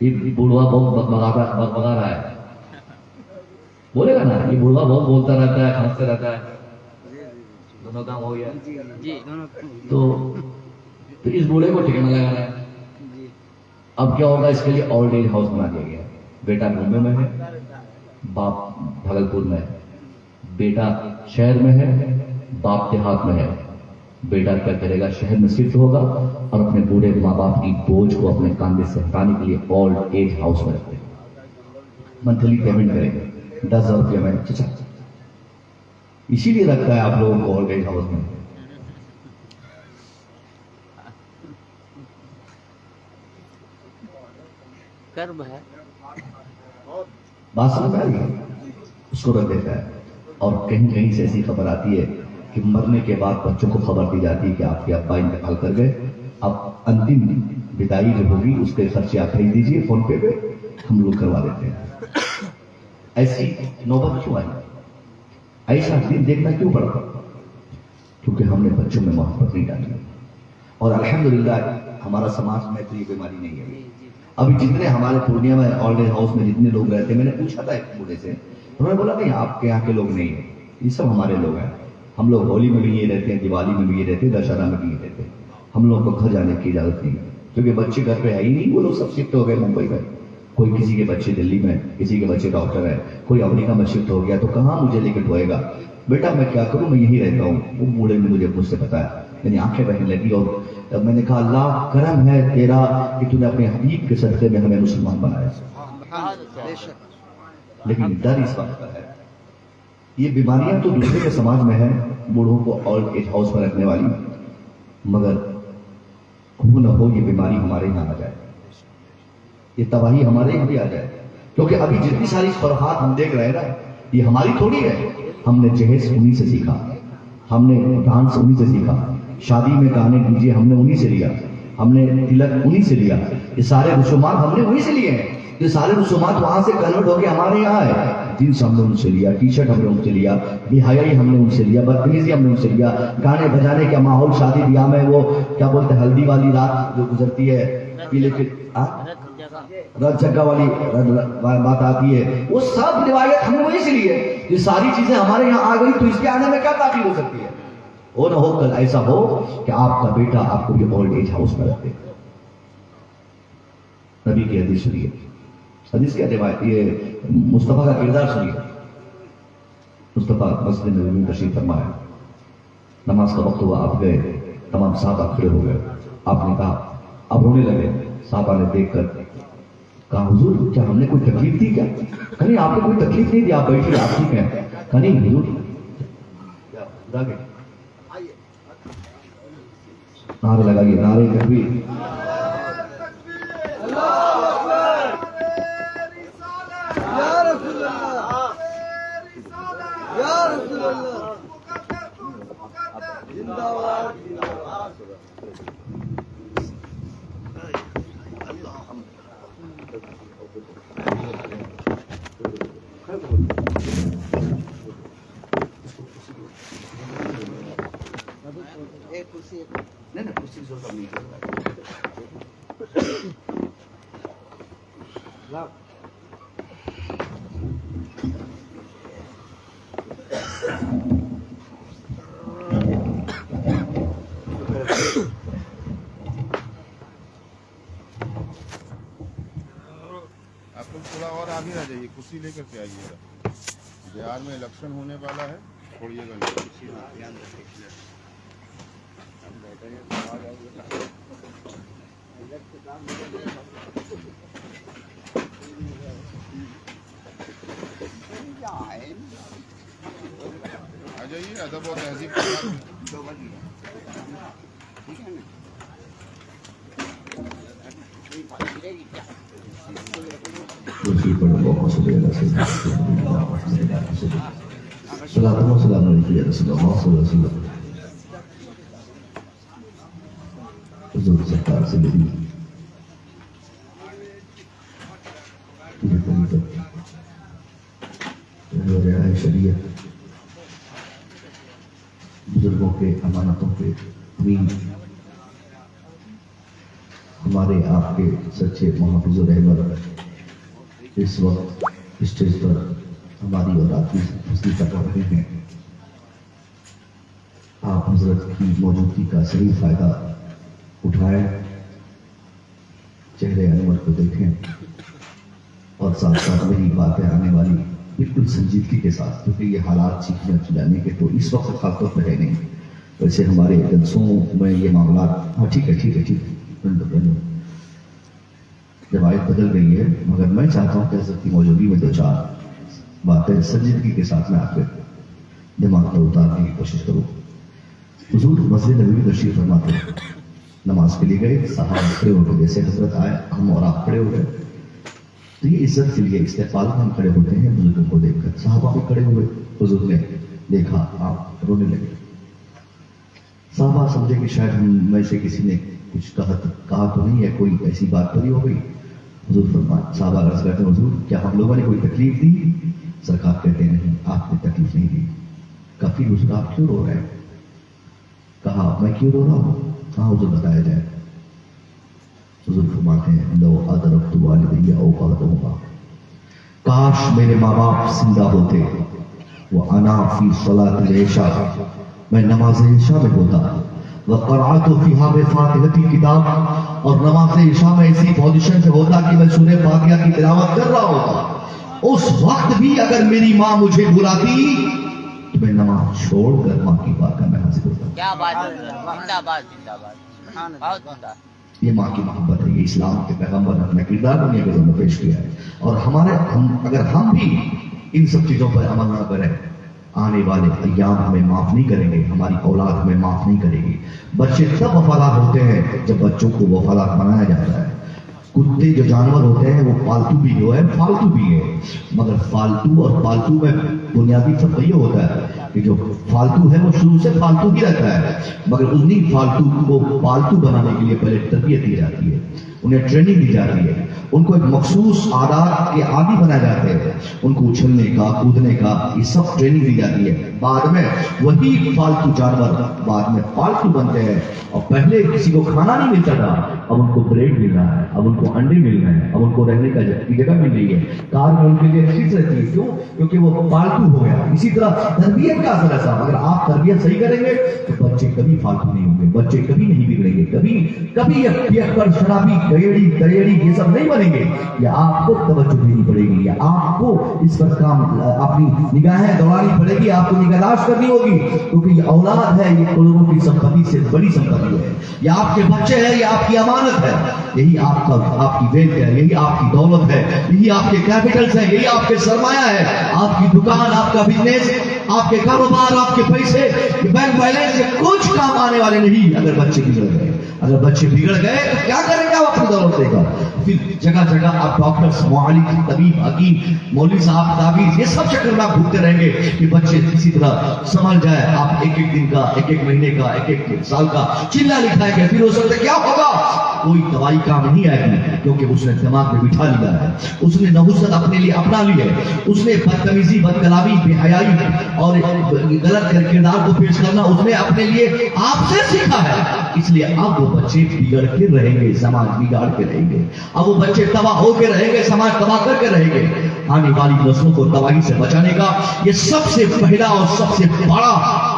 Speaker 1: یہ بڑھوا بہت بگا رہا ہے, بولے گا نا, یہ بڑھوا بہت بولتا رہتا ہے, کھانستا رہتا ہے. دونوں کام ہو گیا. تو اس بوڑھے کو ٹھکانا لگانا ہے. اب کیا ہوگا, اس کے لیے اولڈ ایج ہاؤس بنا دیا گیا. بیٹا بمبئی میں ہے, باپ بھاگلپور میں ہے, بیٹا شہر میں ہے, باپ دیہات میں ہے. بیٹا کیا کرے گا, شہر میں شفٹ ہوگا اور اپنے بوڑھے ماں باپ کی بوجھ کو اپنے کاندھے سے ہٹانے کے لیے اولڈ ایج ہاؤس میں رکھتے ہیں. منتھلی پیمنٹ کرے گا 10,000 روپیہ میں. اسی لیے رکھتا ہے آپ لوگوں کو اولڈ ایج ہاؤس میں. بات سمجھ آ رہی ہے, اس کو رکھ دیتا ہے. اور کہیں سے ایسی خبر آتی ہے کہ مرنے کے بعد بچوں کو خبر دی جاتی ہے کہ آپ کے ابا انتقال کر گئے, اب انتم بدائی جو ہوگی اس کے خرچے آپ بھیج دیجیے فون پے پہ, ہم لوگ کروا دیتے ہیں. ایسی نوبت کیوں آئی, ایسا دن دیکھنا کیوں پڑا؟ کیونکہ ہم نے بچوں میں محبت نہیں ڈالی. اور الحمدللہ ہمارا سماج میں تو یہ بیماری نہیں ہے. ابھی جتنے ہمارے پورنیہ میں اولڈ ایج ہاؤس میں جتنے لوگ رہتے ہیں, میں نے پوچھا تھا ایک بوڑھے سے, انہوں نے بولا نہیں آپ کے یہاں کے لوگ نہیں ہیں, یہ سب ہمارے لوگ ہیں. ہم لوگ ہولی میں بھی یہ رہتے ہیں, دیوالی میں بھی یہ رہتے ہیں, دشہرا میں بھی یہ رہتے ہیں. ہم لوگ کو گھر جانے کی اجازت نہیں ہے کیونکہ بچے گھر پہ ہے ہی نہیں. وہ لوگ سب شفٹ ہو گئے ممبئی میں, کوئی کسی کے بچے دلی میں, کسی کے بچے ڈاکٹر ہے, کوئی امریکہ میں شفٹ ہو گیا. تو کہاں مجھے لے کے ڈھوئے گا, بیٹا میں کیا کروں, میں یہی رہتا ہوں. وہ بوڑھے نے مجھ سے بتایا, یعنی آنکھیں بہنے لگی. اور میں نے کہا اللہ کرم ہے تیرا کہ تو نے اپنے حبیب کے صدقے میں ہمیں مسلمان بنایا. لیکن ڈر اس بات کا ہے, یہ بیماریاں تو دوسرے کے سماج میں ہیں, بوڑھوں کو اولڈ ایج ہاؤس میں رکھنے والی, مگر ہو نہ ہو یہ بیماری ہمارے یہاں آ جائے, یہ تباہی ہمارے یہاں بھی آ جائے. کیونکہ ابھی جتنی ساری خرافات ہم دیکھ رہے ہیں نا, یہ ہماری تھوڑی ہے. ہم نے جہیز انہی سے سیکھا, ہم نے ڈانس انہی سے سیکھا, شادی میں گانے ڈیجے ہم نے انہی سے لیا, ہم نے تلک انہی سے لیا. یہ سارے رسومات ہم نے انہی سے لیے ہیں. یہ سارے رسومات وہاں سے کنورٹ ہو کے ہمارے یہاں ہے. جینس ہم نے ان سے لیا, ٹی شرٹ ہم نے ان سے لیا, بہائی ہم نے ان سے لیا, بدتمیزی ہم نے ان سے لیا, گانے بجانے کا ماحول شادی بیاہ میں, وہ کیا بولتے ہیں ہلدی والی رات جو گزرتی ہے, پیلے کے رت جگہ والی بات آتی ہے, وہ سب روایت ہم نے وہی سے لی ہے. یہ ساری چیزیں ہمارے یہاں آ گئی تو اس کے آنے میں کیا تاخیر ہو سکتی ہے؟ ہو نہ ہو کل ایسا ہو کہ آپ کا بیٹا آپ کو بھی اولڈ ایج ہاؤس میں رکھ دے. نبی کی حدیث سنیے, حدیث کیا روایت, یہ مصطفیٰ کا کردار سنیے.
Speaker 2: मुस्तफ़ा मस्जिद नबवी में तशरीफ फरमाया, नमाज का वक्त हुआ, आप गए, तमाम साहबा खड़े हो गए, आपने कहा, अब रोने लगे। साहबा ने देखकर कहा, हुजूर क्या हमने कोई तकलीफ दी क्या? कहीं आपने कोई तकलीफ नहीं दी, आप बैठिए, आप ठीक हैं। कहा नहीं हुजूर, नारे लगाइए, नारे तकबीर।
Speaker 3: आप लोग थोड़ा और आगे आ जाइए, कुर्सी लेकर के आइएगा। बिहार में इलेक्शन होने वाला है, छोड़िएगा नहीं। आ जाइए, अदब और तहजीब के साथ।
Speaker 2: सरकार से मेरी शरीयत, बुजुर्गों के अमानतों के अमीन, हमारे आपके सच्चे महफूज़ रहमत इस वक्त स्टेज पर हमारी और आपकी हस्ती कर रहे हैं। आप हजरत की मौजूदगी का सही फायदा उठाएं, चेहरे अनवर को देखें और साथ साथ मेरी बातें आने वाली बिल्कुल संजीदगी के साथ, क्योंकि ये हालात चीखने चिल्लाने के तो इस वक्त खासतौर पर है नहीं। वैसे हमारे जलसों में ये मामला, हाँ ठीक है, जवायद बदल गई है, मगर मैं चाहता हूँ कि हज़रत की मौजूदगी में दो चार बातें संजीदगी के साथ में आपके दिमाग पर उतारने की कोशिश करूँ। हुजूर मस्जिद नबवी में तशरीफ फरमाते हैं, नमाज के लिए गए, सहाबा खड़े हो गए, जैसे हजरत आए हम और आप खड़े हो गए, तो ये इज्जत के लिए इस्तेक़बाल में हम खड़े होते हैं बुजुर्गों को देखकर। सहाबा भी खड़े हुए, हुजूर ने देखा, आप रोने लगे। सहाबा समझे कि शायद हम में से किसी ने कुछ कहा तो नहीं है, कोई ऐसी बात तो नहीं हो गई। हुजूर फरमाए, सहाबा अर्ज़ करते हैं, हुजूर क्या हम लोगों ने कोई तकलीफ दी? सरकार कहते हैं नहीं, आपने तकलीफ नहीं दी। काफी हुजूर आप क्यों रो रहे हैं? कहा मैं क्यों रो रहा हूँ? कहा हुजूर बताया जाए। हुजूर फरमाते हैं, लो अदरकतु वालिदैया औ क़दहुमा, काश मेरे माँ बाप जिंदा होते, वो अना फी सलातिल इशा, मैं नमाज इशा में होता, व क़राअतु फ़ीहा बिफ़ातिहतिल किताब, और नमाज इशा में ऐसी पोजीशन से होता कि मैं सूरह फातिहा की तिलावत कर रहा होता। उस वक्त भी अगर मेरी माँ मुझे बुलाती तो मैं नमाज छोड़कर माँ की बात करना हाजिर होता।
Speaker 4: क्या बात है, जिंदाबाद जिंदाबाद, बहुत जिंदा।
Speaker 2: ये माँ की मोहब्बत है, ये इस्लाम के पैगंबर ने अपना किरदार दुनिया के सामने पेश किया है। और अगर हम भी इन सब चीजों पर अमल न करें, आने वाले अय्याम हमें माफ नहीं करेंगे, हमारी औलाद हमें माफ नहीं करेगी। बच्चे तब वफादार होते हैं जब बच्चों को वफादार बनाया जाता है। कुत्ते जो जानवर होते हैं वो पालतू भी जो है, फालतू भी है, मगर फालतू और पालतू में बुनियादी फर्क ये होता है कि जो फालतू है वो शुरू से फालतू ही रहता है, मगर उन्हीं फालतू को पालतू बनाने के लिए पहले तरबियत दी जाती है, उन्हें ट्रेनिंग दी जाती है, उनको एक मखसूस आदात के आदी बनाए जाते हैं, उनको उछलने का, कूदने का, ये सब ट्रेनिंग दी जाती है। बाद में वही फालतू जानवर बाद में पालतू बनते हैं। और पहले किसी को खाना नहीं मिलता था, अब उनको ब्रेड मिल रहा है, अब उनको अंडे मिल रहे हैं, अब उनको रहने की जगह मिल रही है, कार में उनके लिए सीट रहती है। क्यों? क्योंकि वो पालतू فالتو ہو گیا. اسی طرح تربیت کا اثر ہے صاحب. اگر آپ تربیت صحیح کریں گے تو بچے کبھی فالتو نہیں ہوں گے, بچے کبھی نہیں بگڑیں گے, کبھی پیکر شرابی گیڑی یہ سب نہیں بنیں گے. یہ آپ کو توجہ دینی پڑے گی, یا آپ کو اس پر کام اپنی نگاہیں دوڑانی پڑے گی, آپ کو نگہداشت کرنی ہوگی, کیونکہ یہ اولاد ہے, یہ لوگوں کی سمپتی سے بڑی سمپتی ہے. یہ آپ کے بچے ہیں, یہ آپ کی امانت ہے, یہی آپ کی ویلتھ ہے, یہی آپ کی دولت ہے, یہی آپ کے کیپٹلز ہیں, یہی آپ کے سرمایہ ہے. آپ کی دکان, آپ کا بزنس, آپ کے کاروبار, آپ کے پیسے, بینک بیلنس سے کچھ کام آنے والے نہیں اگر بچے بگڑ گئے. اگر بچے بگڑ گئے تو کیا کریں گے آپ اپنی دولت لے کر؟ پھر جگہ جگہ آپ ڈاکٹر, معالج, طبیب, حکیم, مولوی صاحب, تعویذ, یہ سب چکر میں آپ گھومتے رہیں گے کہ بچے کسی طرح سنبھل جائے. آپ ایک دن کا, ایک مہینے کا, ایک سال کا چلہ لکھائیں گے, پھر ہو سکتا ہے کیا ہوگا؟ کوئی دوائی کام نہیں آئے گی, کیونکہ اس نے دماغ میں بٹھا لیا ہے, اس نے نحوست اپنے لیے اپنا لی ہے, اس نے بدتمیزی, بدکلامی, بے حیائی اور غلط کردار کو پیش کرنا اس نے اپنے لیے آپ سے سیکھا ہے. اس لیے اب وہ بچے بگڑ کے رہیں گے, سماج بگاڑ کے رہیں گے. اب وہ بچے تباہ ہو کے رہیں گے, سماج تباہ کر کے رہیں گے. آنے والی نسلوں کو تباہی سے بچانے کا یہ سب سے پہلا اور سب سے بڑا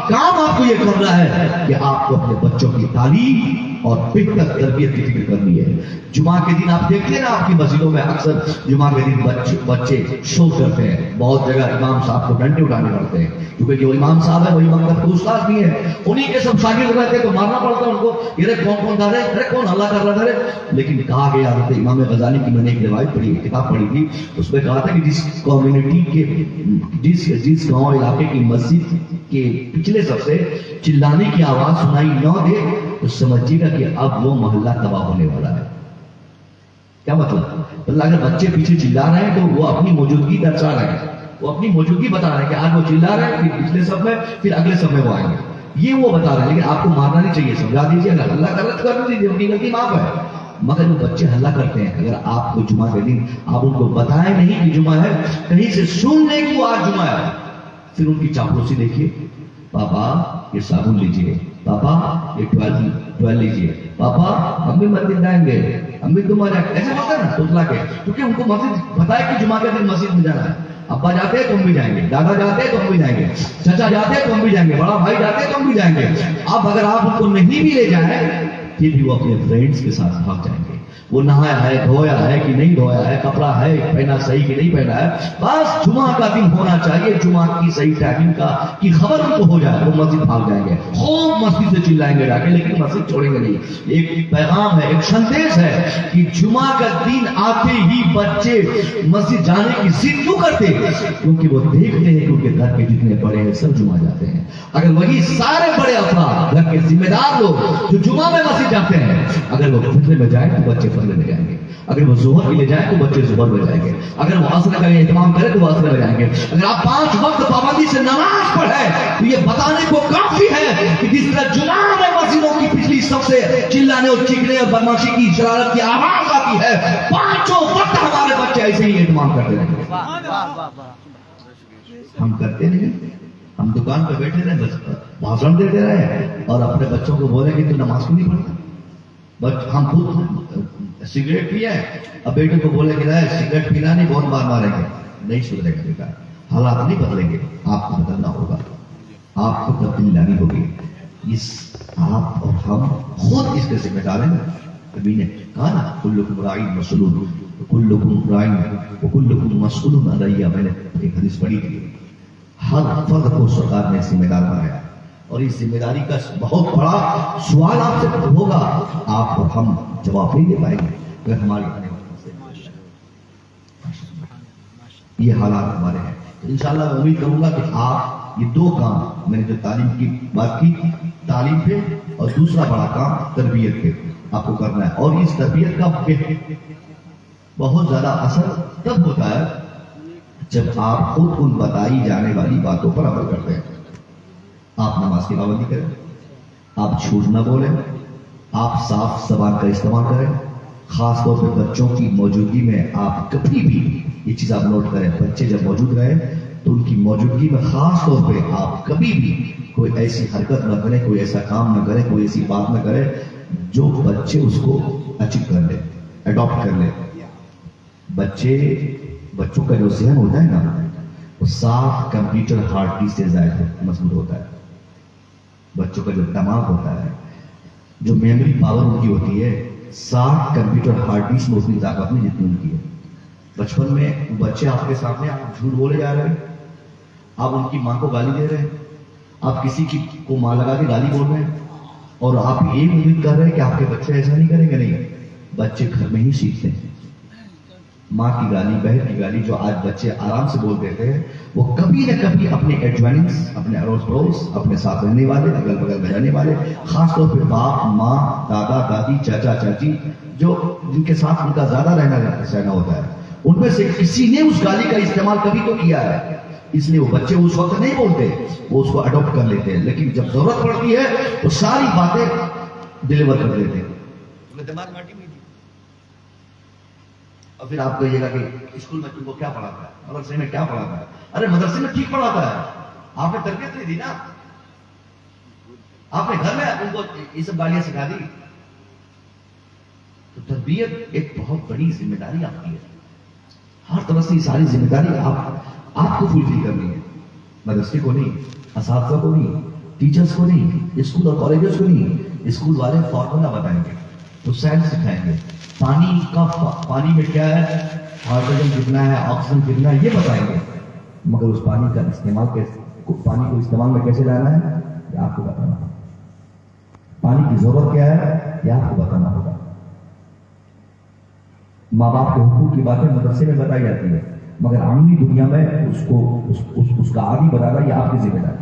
Speaker 2: کام آپ کو یہ کرنا ہے کہ آپ کو اپنے بچوں کی تعلیم اور بہتر تربیت کی فکر کرنی ہے. جمعہ کے دن آپ دیکھتے ہیں نا, آپ کی مسجدوں میں اکثر جمعہ کے دن بچے شو کرتے ہیں. بہت جگہ امام صاحب کو ڈنڈے اٹھانے پڑتے ہیں, کیونکہ جو امام صاحب ہے وہی مکتب کے استاد بھی ہے, انہی کے سب شاگرد رہتے ہیں تو مارنا پڑتا ہے ان کو. یہ کون تھا رہے, کون اللہ کر رہا تھا. لیکن کہا گیا حضرت امام غزالی کی, میں نے ایک روایت پڑھی, کتاب پڑھی تھی, اس میں کہا تھا کہ جس کمیونٹی کے جس گاؤں علاقے کی مسجد کے پچھلے سب سے چلانے کی آواز سنائی نہ دے تو سمجھیے گا کہ اب وہ محلہ تباہ ہونے والا ہے. کیا مطلب؟ اللہ اگر بچے پیچھے چلا رہے ہیں تو وہ اپنی موجودگی درشا رہے ہیں, وہ اپنی موجودگی بتا رہے ہیں کہ آج وہ چلا رہے ہیں, پھر پچھلے سب میں, پھر اگلے سب میں وہ آئیں گے. یہ وہ بتا رہے ہیں. لیکن آپ کو مارنا نہیں چاہیے, سمجھا دیجیے. اگر اللہ کر رہا تو کر دیجیے, ان کی غلطی معاف ہے. مگر وہ بچے ہلہ کرتے ہیں. اگر آپ کو جمعہ کے دن آپ ان کو بتائیں نہیں کہ جمعہ ہے, کہیں سے سن لیں کہ وہ آج جمعہ ہے, پھر ان کی چاپلوسی دیکھیے. پاپا یہ صابن لیجیے, پاپا یہ ٹویل لیجیے, پاپا ہم بھی مسجد جائیں گے, ہم بھی تمہارے ایسے ہوتا ہے نا توتلا کے, کیونکہ ان کو مسجد بتائے کہ جمعہ کے دن مسجد میں جانا ہے. ابا جاتے ہیں تو ہم بھی جائیں گے, دادا جاتے ہیں تو ہم بھی جائیں گے, چچا جاتے ہیں تو ہم بھی جائیں گے, بڑا بھائی جاتے ہیں تو ہم بھی جائیں گے. اب اگر آپ ان کو نہیں بھی لے جائیں پھر بھی وہ اپنے فرینڈس کے ساتھ بھاگ جائیں گے. وہ نہایا ہے, دھویا ہے کہ نہیں دھویا ہے, کپڑا ہے پہنا صحیح کہ نہیں پہنا ہے, بس جمعہ کا دن ہونا چاہیے, جمعہ کی صحیح ٹائمنگ کی خبر ان کو ہو جائے, وہ مسجد بھاگ جائیں گے, خوب مسجد سے چلائیں گے جا کے, لیکن مسجد چھوڑیں گے نہیں. ایک پیغام ہے, ایک سندیش ہے کہ جمعہ کا دن آتے ہی بچے مسجد جانے کی ضد کیوں کرتے ہیں؟ کیونکہ وہ دیکھتے ہیں کہ ان کے گھر کے جتنے بڑے ہیں سب جمعہ جاتے ہیں. اگر وہی سارے بڑے افراد, گھر کے ذمہ دار لوگ جو جمعہ میں مسجد جاتے ہیں, اگر وہ فجر میں جائیں تو بچے فجر میں جائیں گے, اگر وہ ظہر کے لیے جائیں تو بچے ظہر میں جائیں گے, اگر وہ عصر کا اہتمام کرے تو وہ عصر میں جائیں گے. اگر آپ 5 وقت پابندی سے نماز پڑھیں تو یہ بتانے کو کافی ہے کہ جس طرح جمعہ میں مسجدوں کی پچھلی سب سے چلانے اور چیخنے اور بدماشی کی شرارت کی آواز آتی ہے, 5 وقت ہمارے بچے ایسے ہی اہتمام کرتے رہیں گے. ہم کرتے نہیں, ہم دکان پہ بیٹھے رہے, بس بھاشن دیتے رہے اور اپنے بچوں کو بولے کہ تو نماز کو نہیں پڑھتا. بس ہم خود سگریٹ پیے, اب بیٹے کو بولے کہ سگریٹ پینا نہیں, بہت مار ماریں گے, نہیں سدھرے گا بیٹا, حالات نہیں بدلیں گے, آپ کو بدلنا ہوگا, آپ کو تبدیلی لانی ہوگی. آپ اور ہم خود اس کے ذمہ دار ہیں. نبی نے کہا نا کلکم راعٍ مسئول, کلکم راعٍ وکلکم مسئول عن رعیہ. میں نے ایک حدیث پڑھی تھی, ہر فرد کو سرکار نے ذمہ دار بنایا, اور اس ذمہ داری کا بہت بڑا سوال آپ سے ہوگا, آپ اور ہم جواب نہیں دے پائیں گے اگر ہماری آنے والے یہ حالات ہمارے ہیں. انشاءاللہ میں امید کروں گا کہ آپ یہ 2 کام, میں نے جو تعلیم کی بات کی, تعلیم پہ, اور دوسرا بڑا کام تربیت پہ آپ کو کرنا ہے. اور اس تربیت کا بہت زیادہ اثر تب ہوتا ہے جب آپ خود ان بتائی جانے والی باتوں پر عمل کرتے ہیں. آپ نماز کی پابندی کریں, آپ جھوٹ نہ بولیں, آپ صاف زبان کا استعمال کریں. خاص طور پہ بچوں کی موجودگی میں آپ کبھی بھی یہ چیز آپ نوٹ کریں, بچے جب موجود رہیں تو ان کی موجودگی میں خاص طور پہ آپ کبھی بھی کوئی ایسی حرکت نہ کریں, کوئی ایسا کام نہ کریں, کوئی ایسی بات نہ کریں جو بچے اس کو اچیو کر لیں, اڈاپٹ کر لیں. بچوں کا جو ذہن ہوتا ہے نا, 7 कंप्यूटर हार्ड डिस्क से ज्यादा मजबूत होता है। बच्चों का जो दिमाग होता है, जो मेमोरी पावर उनकी होती है, 7 कंप्यूटर हार्ड डिस्क में उतनी ताकत नहीं जितनी उनकी है। बचपन में बच्चे आपके सामने, आप झूठ बोले जा रहे हैं, आप उनकी माँ को गाली दे रहे हैं, आप किसी की को माँ लगा के गाली बोल रहे हैं, और आप एक उम्मीद कर रहे हैं कि आपके बच्चे ऐसा नहीं करेंगे। नहीं, बच्चे घर में ही सीखते हैं। माँ की गाली, बहन की गाली जो आज बच्चे आराम से बोल देते हैं, वो कभी न कभी अपने एडवाइस, अपने अड़ोस पड़ोस, अपने साथ रहने वाले, अगल बगल में रहने वाले, खासतौर पर बाप, माँ, दादा, दादी, चाचा, चाची, जो जिनके साथ उनका ज्यादा रहना होता है, उनमें से किसी ने उस गाली का इस्तेमाल कभी तो किया है। इसलिए वो बच्चे उस वक्त नहीं बोलते, वो उसको अडॉप्ट कर लेते हैं, लेकिन जब जरूरत पड़ती है तो सारी बातें डिलीवर कर देते हैं। दिमाग माटी में। और फिर आप कहिएगा कि स्कूल में तुमको क्या पढ़ाता है, मदरसे में क्या पढ़ाता है? अरे मदरसे में ठीक पढ़ाता है, आपने तरबियत नहीं दी ना, आपने घर में उनको ये सब गालियां सिखा दी। तो तरबियत एक बहुत बड़ी जिम्मेदारी आपकी है। हर तरह से सारी जिम्मेदारी आपको फुलफिल करनी है। मदरसे को नहीं, असातिज़ा को नहीं, टीचर्स को नहीं, स्कूल और कॉलेजेस को नहीं। स्कूल वाले फॉर्मूला बताएंगे, तो साइंस सिखाएंगे, पानी में क्या है, हाइड्रोजन कितना है, ऑक्सीजन कितना है, ये बताएंगे। मगर उस पानी का इस्तेमाल पानी को इस्तेमाल में कैसे लाना है, ये आपको बताना होगा। पानी की जरूरत क्या है, ये आपको बताना होगा। माँ बाप के हुकूक की बातें मदरसे में बताई जाती है, मगर आमनी दुनिया में उसका आदि बताना ये आपकी जिम्मेदारी।